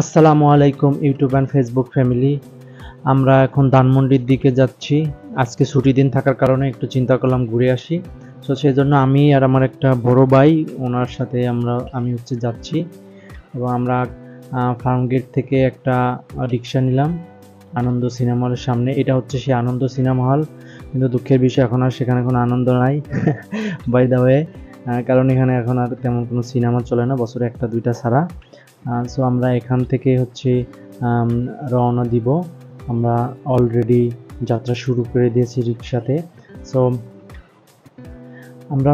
আসসালামু আলাইকুম YouTube and Facebook family. আমরা এখন ধানমন্ডির দিকে যাচ্ছি। আজকে ছুটির দিন থাকার কারণে একটু চিন্তা করলাম ঘুরে আসি। সো সেজন্য আমি আর আমার একটা বড় ভাই, ওনার সাথে আমি যাচ্ছি এবং আমরা ফার্ম গেট থেকে একটা রিক্সা নিলাম আনন্দ সিনেমা হলের সামনে। এটা হচ্ছে সেই আনন্দ সিনেমা হল, কিন্তু দুঃখের বিষয় এখন আর সেখানে কোনো আনন্দ নাই বাই দ্য ওয়ে। কারণ এখানে এখন আর তেমন কোনো সিনেমা চলে না, বছরে একটা দুইটা ছাড়া। সো আমরা এখান থেকে রওনা দিব। আমরা অলরেডি যাত্রা শুরু করে দিয়েছি রিক্সাতে। সো আমরা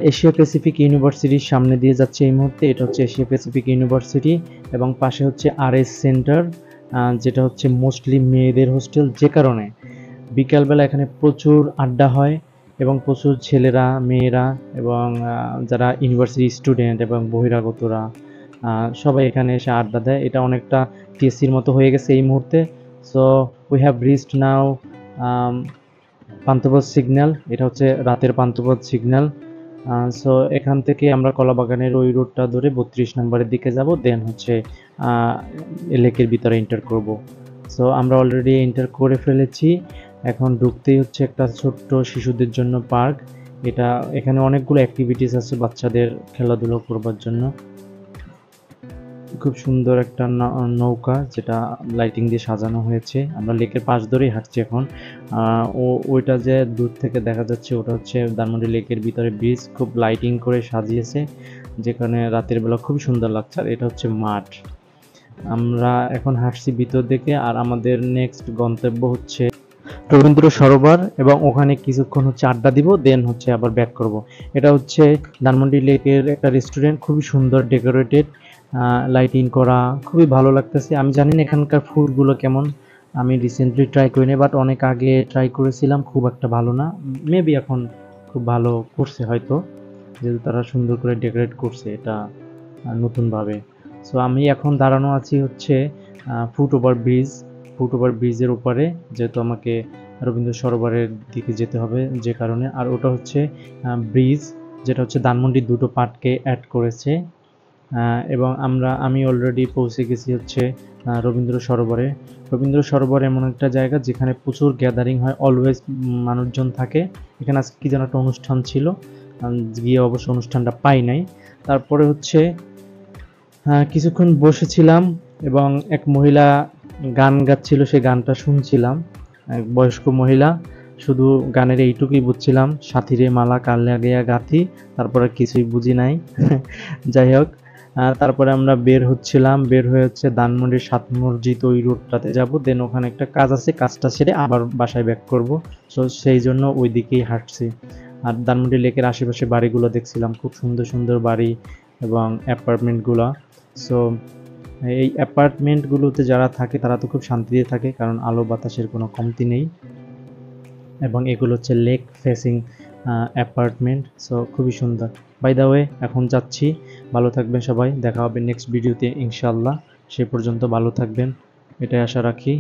এশিয়া প্যাসিফিক ইউনিভার্সিটির সামনে দিয়ে যাচ্ছি এই মুহূর্তে। এটা হচ্ছে এশিয়া প্যাসিফিক ইউনিভার্সিটি এবং পাশে হচ্ছে আরএস সেন্টার, যেটা হচ্ছে মোস্টলি মেয়েদের হোস্টেল, যে কারণে বিকালবেলা এখানে প্রচুর আড্ডা হয় এবং প্রচুর ছেলেরা, মেয়েরা এবং যারা ইউনিভার্সিটি স্টুডেন্ট এবং বহিরাগতরা সবাই এখানে এসে আড্ডা দেয়। এটা অনেকটা টিএসসির মতো হয়ে গেছে এই মুহূর্তে। So we have reached now Panthapath signal. এটা হচ্ছে রাতের পান্থপথ সিগন্যাল। সো এখান থেকে আমরা কলাবাগানের ওই রোডটা ধরে 32 নম্বরের দিকে যাব, দেন লেকের ভিতরে এন্টার করব। সো আমরা অলরেডি এন্টার করে ফেলেছি। এখন ঢুকতেই হচ্ছে একটা ছোট্ট শিশুদের জন্য পার্ক। এখানে অনেকগুলো অ্যাক্টিভিটিস আছে বাচ্চাদের খেলাধুলো করবার জন্য। খুব সুন্দর একটা নৌকা, যেটা লাইটিং দিয়ে সাজানো হয়েছে। আমরা লেকের পাশ ধরেই হাঁটছি এখন। ওইটা যে দূর থেকে দেখা যাচ্ছে, ওটা হচ্ছে ধানমন্ডি লেকের ভিতরে ব্রিজ, খুব লাইটিং করে সাজিয়েছে, যেখানে রাতের বেলা খুবই সুন্দর লাগছে। আর এটা হচ্ছে মাঠ। আমরা এখন হাঁটছি ভিতর দিকে, আর আমাদের নেক্সট গন্তব্য হচ্ছে রবীন্দ্র সরোবর, এবং ওখানে কিছুক্ষণ আড্ডা দিব, দেন আবার ব্যাক করব। এটা হচ্ছে ধানমন্ডি লেকের একটা রেস্টুরেন্ট, খুবই সুন্দর ডেকোরেটেড, লাইটিং করা, খুবই ভালো লাগতেছে। আমি জানি না এখানকার ফুডগুলো কেমন, আমি রিসেন্টলি ট্রাই করিনি, বাট অনেক আগে ট্রাই করেছিলাম, খুব একটা ভালো না। মেবি এখন খুব ভালো করছে হয়তো, যেহেতু তারা সুন্দর করে ডেকোরেট করছে এটা নতুনভাবে। সো আমি এখন দাঁড়ানো আছি ফুট ওভার ব্রিজের উপরে, যেহেতু আমাকে রবীন্দ্র সরোবরের দিকে যেতে হবে যে কারণে। আর ওটা হচ্ছে ব্রিজ, যেটা হচ্ছে ধানমন্ডির দুটো পার্টকে অ্যাড করেছে। এবং আমি অলরেডি পৌঁছে গেছি রবীন্দ্র সরোবরে। রবীন্দ্র সরোবর এমন একটা জায়গা যেখানে প্রচুর গ্যাদারিং হয়, অলওয়েজ মানুষজন থাকে। এখানে আজকে কি যেন একটা অনুষ্ঠান ছিল, গিয়ে অবশ্য অনুষ্ঠানটা পাই নাই। তারপরে কিছুক্ষণ বসেছিলাম এবং এক মহিলা গান গাচ্ছিল, সেই গানটা শুনছিলাম। এক বয়স্ক মহিলা, শুধু গানের এইটুকুই বুঝছিলাম, সাথীরে মালা কাল লাগিয়া গাথি, তারপরে কিছুই বুঝি নাই যাই হোক, তারপরে আমরা বের হয়ে ধানমন্ডির 7 মসজিদ ওই রোডটাতে যাব, দেন ওখানে একটা কাজ আছে, কাজটা সেরে আবার বাসায় ব্যাক করব। সো সেই জন্য ওই দিকেই হাঁটছি। আর ধানমন্ডি লেকের আশেপাশে বাড়িগুলো দেখছিলাম, খুব সুন্দর সুন্দর বাড়ি এবং অ্যাপার্টমেন্টগুলো। সো এই অ্যাপার্টমেন্টগুলোতে যারা থাকে তারা তো খুব শান্তিতে থাকে, কারণ আলো বাতাসের কোনো কমতি নেই, এবং এগুলো হচ্ছে লেক ফেসিং অ্যাপার্টমেন্ট। সো খুবই সুন্দর। বাই দ্য ওয়ে, এখন যাচ্ছি। ভালো থাকবেন সবাই, দেখা হবে নেক্সট ভিডিওতে ইনশাআল্লাহ। সে পর্যন্ত ভালো থাকবেন, এটাই আশা রাখি।